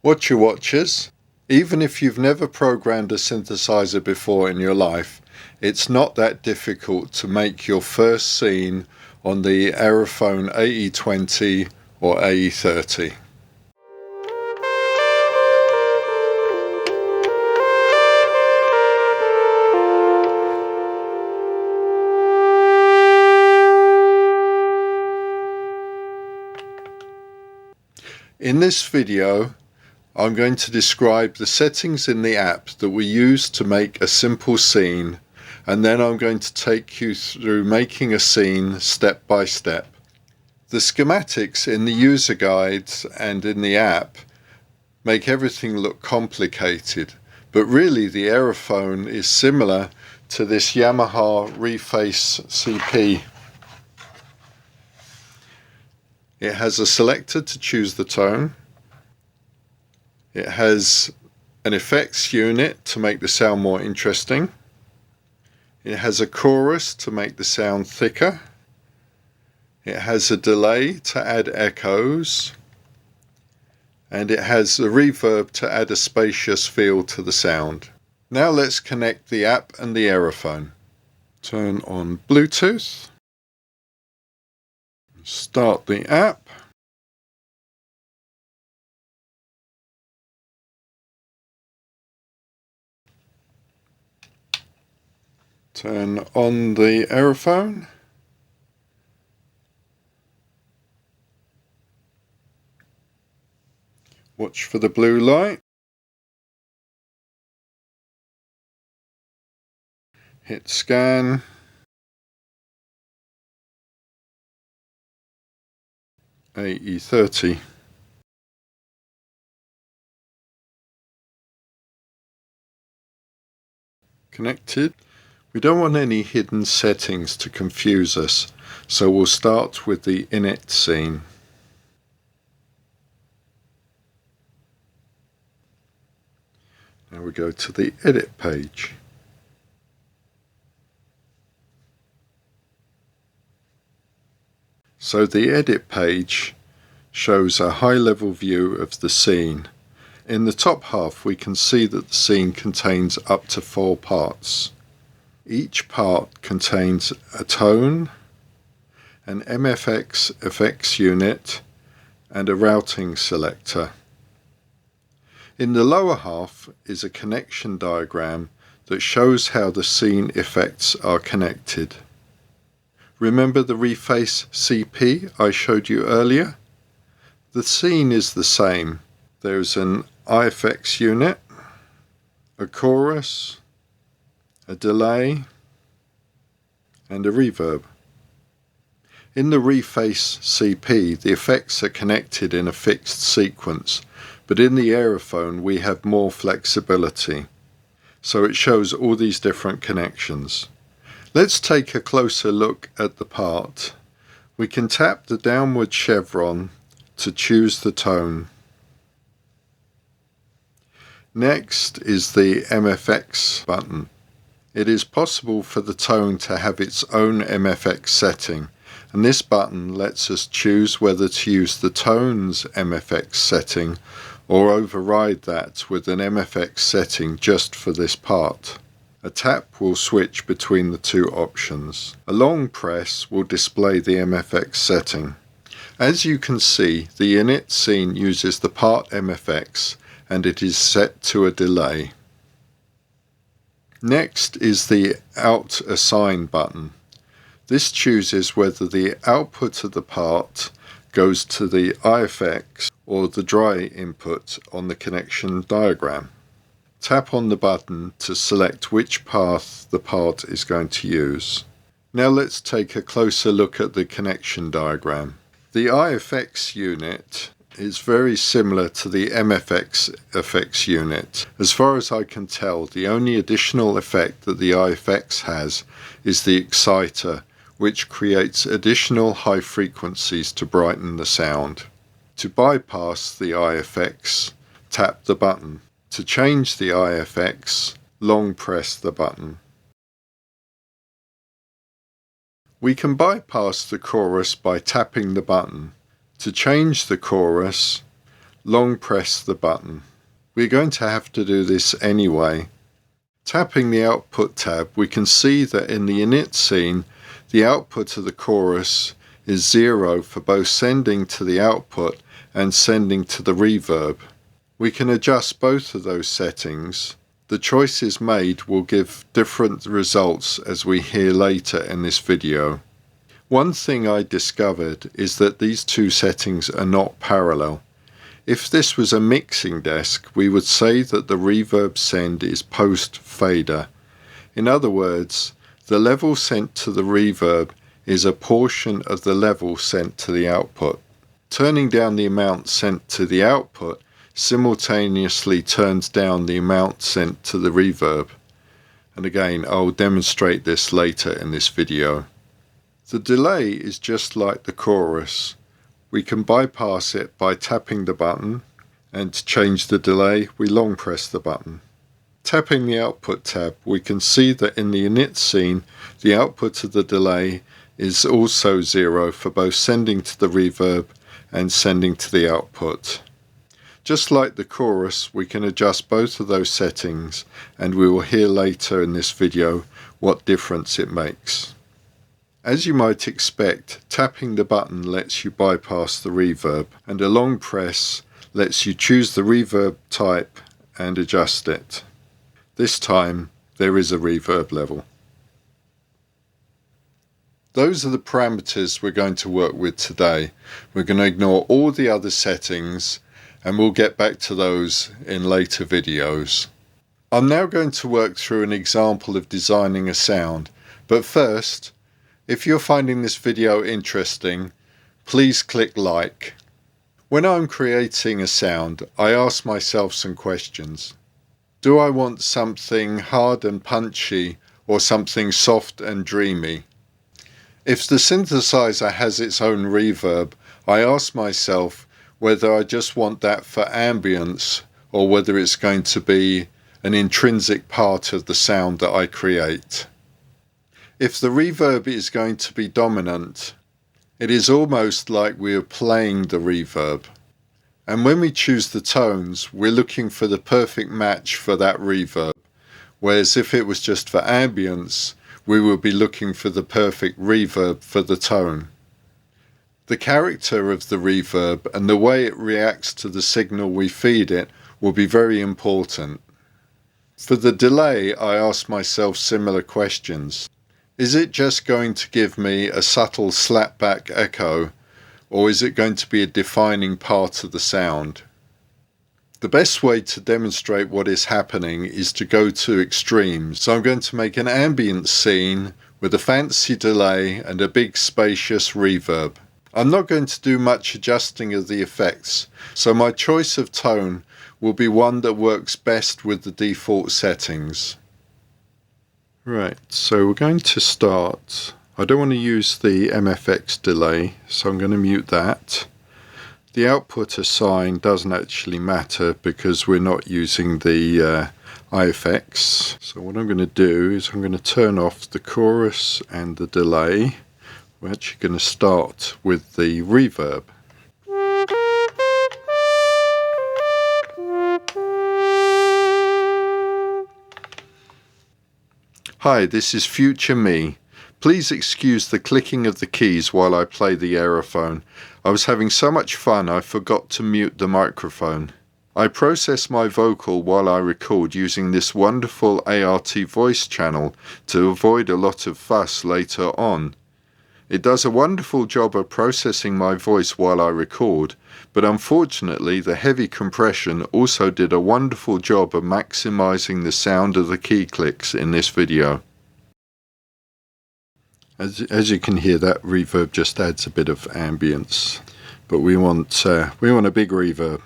Watcher watchers, even if you've never programmed a synthesizer before in your life, it's not that difficult to make your first scene on the Aerophone AE-20 or AE-30. In this video, I'm going to describe the settings in the app that we use to make a simple scene, and then I'm going to take you through making a scene step by step. The schematics in the user guides and in the app make everything look complicated, but really the Aerophone is similar to this Yamaha Reface CP. It has a selector to choose the tone. It has an effects unit to make the sound more interesting. It has a chorus to make the sound thicker. It has a delay to add echoes. And it has a reverb to add a spacious feel to the sound. Now let's connect the app and the Aerophone. Turn on Bluetooth. Start the app. Turn on the Aerophone. Watch for the blue light. Hit scan. AE-30. Connected. We don't want any hidden settings to confuse us, so we'll start with the init scene. Now we go to the edit page. So the edit page shows a high-level view of the scene. In the top half we can see that the scene contains up to 4 parts. Each part contains a tone, an MFX effects unit, and a routing selector. In the lower half is a connection diagram that shows how the scene effects are connected. Remember the Reface CP I showed you earlier? The scene is the same. There's an IFX unit, a chorus, a delay, and a reverb. In the Reface CP, the effects are connected in a fixed sequence, but in the Aerophone we have more flexibility. So it shows all these different connections. Let's take a closer look at the part. We can tap the downward chevron to choose the tone. Next is the MFX button. It is possible for the tone to have its own MFX setting, and this button lets us choose whether to use the tone's MFX setting or override that with an MFX setting just for this part. A tap will switch between the two options. A long press will display the MFX setting. As you can see, the init scene uses the part MFX and it is set to a delay. Next is the Out Assign button. This chooses whether the output of the part goes to the IFX or the dry input on the connection diagram. Tap on the button to select which path the part is going to use. Now let's take a closer look at the connection diagram. The IFX unit is very similar to the MFX effects unit. As far as I can tell, the only additional effect that the IFX has is the exciter, which creates additional high frequencies to brighten the sound. To bypass the IFX, tap the button. To change the IFX, long press the button. We can bypass the chorus by tapping the button. To change the chorus, long press the button. We're going to have to do this anyway. Tapping the output tab, we can see that in the init scene, the output of the chorus is 0 for both sending to the output and sending to the reverb. We can adjust both of those settings. The choices made will give different results, as we hear later in this video. One thing I discovered is that these two settings are not parallel. If this was a mixing desk, we would say that the reverb send is post fader. In other words, the level sent to the reverb is a portion of the level sent to the output. Turning down the amount sent to the output simultaneously turns down the amount sent to the reverb. And again, I'll demonstrate this later in this video. The delay is just like the chorus. We can bypass it by tapping the button, and to change the delay, we long press the button. Tapping the output tab, we can see that in the init scene, the output of the delay is also 0 for both sending to the reverb and sending to the output. Just like the chorus, we can adjust both of those settings, and we will hear later in this video what difference it makes. As you might expect, tapping the button lets you bypass the reverb, and a long press lets you choose the reverb type and adjust it. This time there is a reverb level. Those are the parameters we're going to work with today. We're going to ignore all the other settings, and we'll get back to those in later videos. I'm now going to work through an example of designing a sound, but first, if you're finding this video interesting, please click like. When I'm creating a sound, I ask myself some questions. Do I want something hard and punchy or something soft and dreamy? If the synthesizer has its own reverb, I ask myself whether I just want that for ambience or whether it's going to be an intrinsic part of the sound that I create. If the reverb is going to be dominant, it is almost like we are playing the reverb. And when we choose the tones, we're looking for the perfect match for that reverb. Whereas if it was just for ambience, we would be looking for the perfect reverb for the tone. The character of the reverb and the way it reacts to the signal we feed it will be very important. For the delay, I ask myself similar questions. Is it just going to give me a subtle slapback echo, or is it going to be a defining part of the sound? The best way to demonstrate what is happening is to go to extremes. So I'm going to make an ambient scene with a fancy delay and a big spacious reverb. I'm not going to do much adjusting of the effects, so my choice of tone will be one that works best with the default settings. Right, so we're going to start. I don't want to use the MFX delay, so I'm going to mute that. The output assign doesn't actually matter because we're not using the IFX. So what I'm going to do is I'm going to turn off the chorus and the delay. We're actually going to start with the reverb. Hi, this is future me. Please excuse the clicking of the keys while I play the Aerophone. I was having so much fun I forgot to mute the microphone. I process my vocal while I record using this wonderful ART voice channel to avoid a lot of fuss later on. It does a wonderful job of processing my voice while I record, but unfortunately the heavy compression also did a wonderful job of maximizing the sound of the key clicks in this video. As you can hear, that reverb just adds a bit of ambience, but we want a big reverb.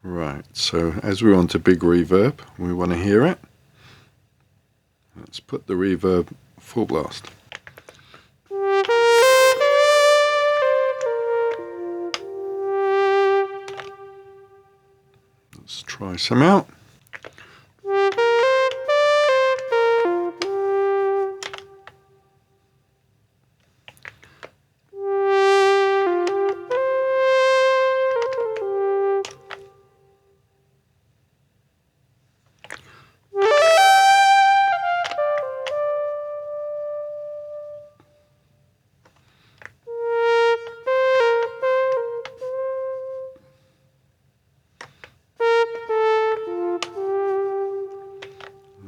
Right, so as we want a big reverb, we want to hear it. Let's put the reverb full blast. Let's try some out.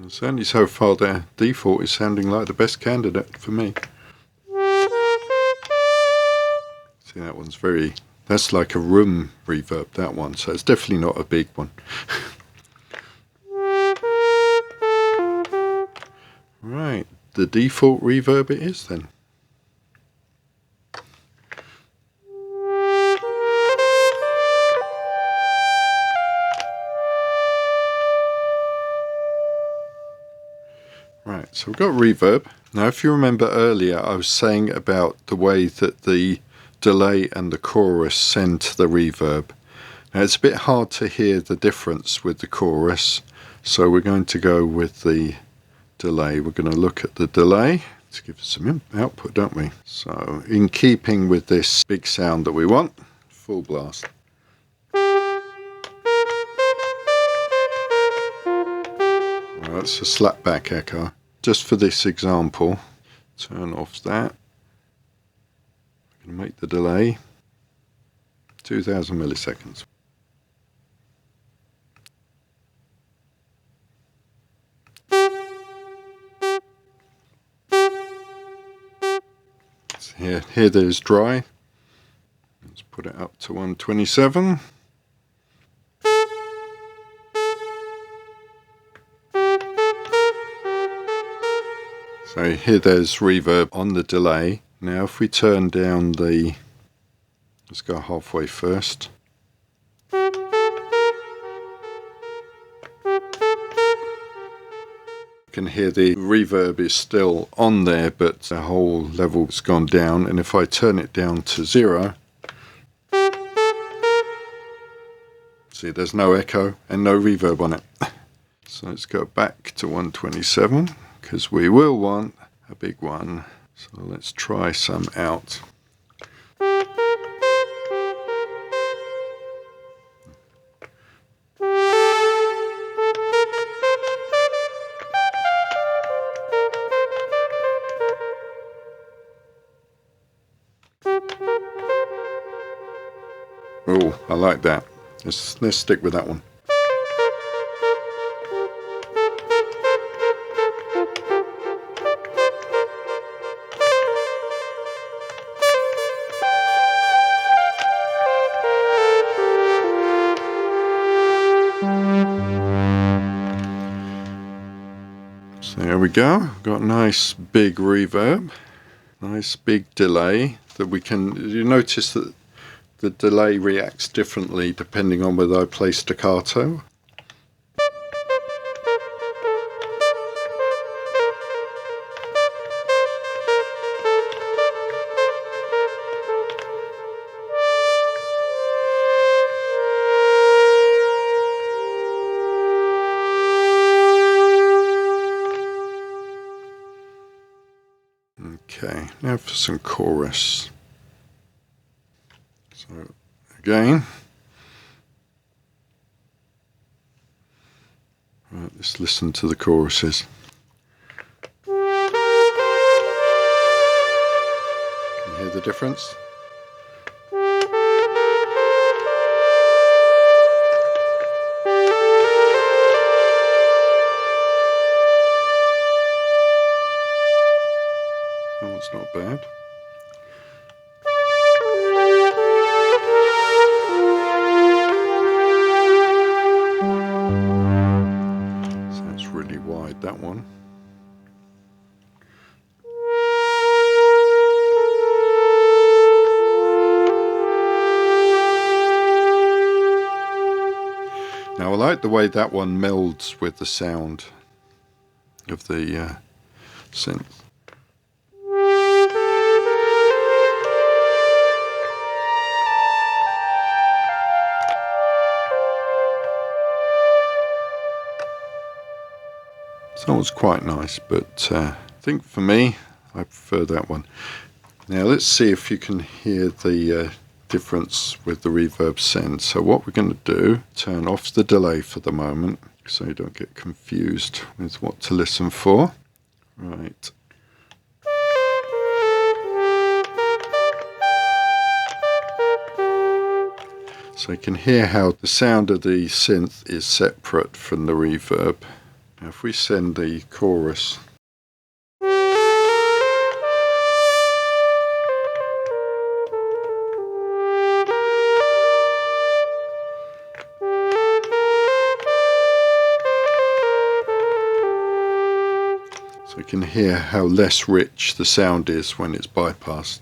Certainly so far their default is sounding like the best candidate for me. See, that one's that's like a room reverb, that one, so it's definitely not a big one. Right, the default reverb it is then. Right, so we've got reverb. Now if you remember earlier I was saying about the way that the delay and the chorus send to the reverb. Now it's a bit hard to hear the difference with the chorus, so we're going to go with the delay. We're going to look at the delay to give us some output, don't we? So in keeping with this big sound that we want, full blast. Well, that's a slap back echo. Just for this example, turn off that. I'm going to make the delay 2000 milliseconds. Here there's dry. Let's put it up to 127. So here there's reverb on the delay. Now if we turn down the, let's go halfway first. You can hear the reverb is still on there, but the whole level's gone down, and if I turn it down to 0, see there's no echo and no reverb on it. So let's go back to 127 because we will want a big one. So let's try some out. Oh, I like that. Let's stick with that one. So there we go. Got a nice big reverb, nice big delay that we can. You notice that the delay reacts differently depending on whether I play staccato. Okay, now for some chorus. So again, right, let's listen to the choruses. Can you hear the difference? That one's not bad. Really wide, that one. Now I like the way that one melds with the sound of the synth. That was quite nice, but I think for me, I prefer that one. Now let's see if you can hear the difference with the reverb send. So what we're going to do, turn off the delay for the moment, so you don't get confused with what to listen for. Right. So you can hear how the sound of the synth is separate from the reverb. Now if we send the chorus, so you can hear how less rich the sound is when it's bypassed.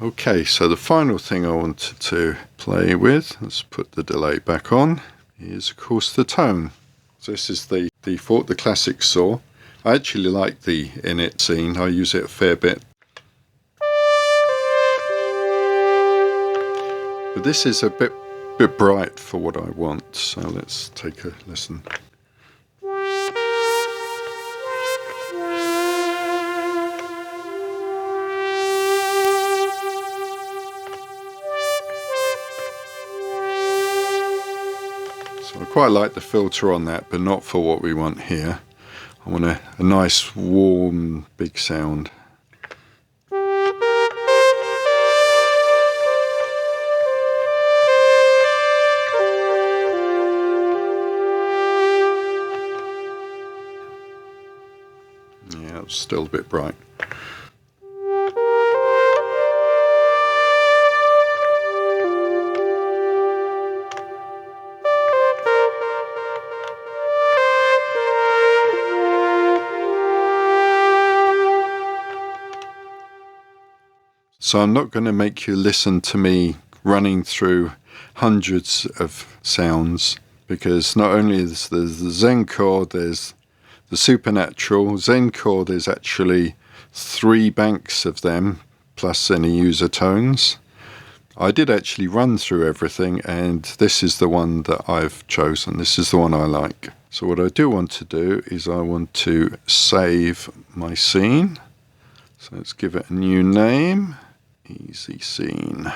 Okay, so the final thing I wanted to play with, let's put the delay back on, is of course the tone. So this is the default, the classic saw. I actually like the init scene, I use it a fair bit. But this is a bit bright for what I want, so let's take a listen. So I quite like the filter on that, but not for what we want here. I want a nice, warm, big sound. Yeah, it's still a bit bright. So I'm not going to make you listen to me running through hundreds of sounds, because not only is there the Zen chord, there's the supernatural. Zen chord, there's actually 3 banks of them, plus any user tones. I did actually run through everything, and this is the one that I've chosen. This is the one I like. So what I do want to do is I want to save my scene. So let's give it a new name. Easy scene.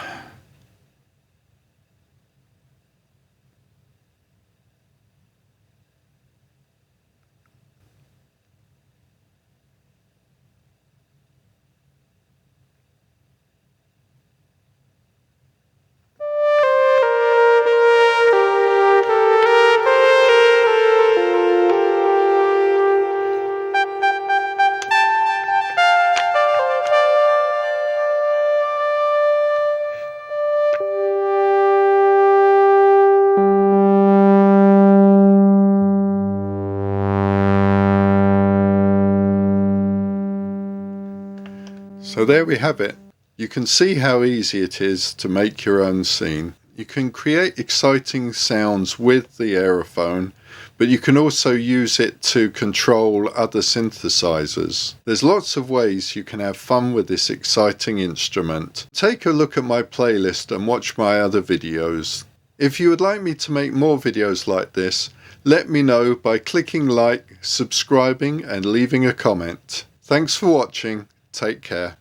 So there we have it. You can see how easy it is to make your own scene. You can create exciting sounds with the Aerophone, but you can also use it to control other synthesizers. There's lots of ways you can have fun with this exciting instrument. Take a look at my playlist and watch my other videos. If you would like me to make more videos like this, let me know by clicking like, subscribing and leaving a comment. Thanks for watching. Take care.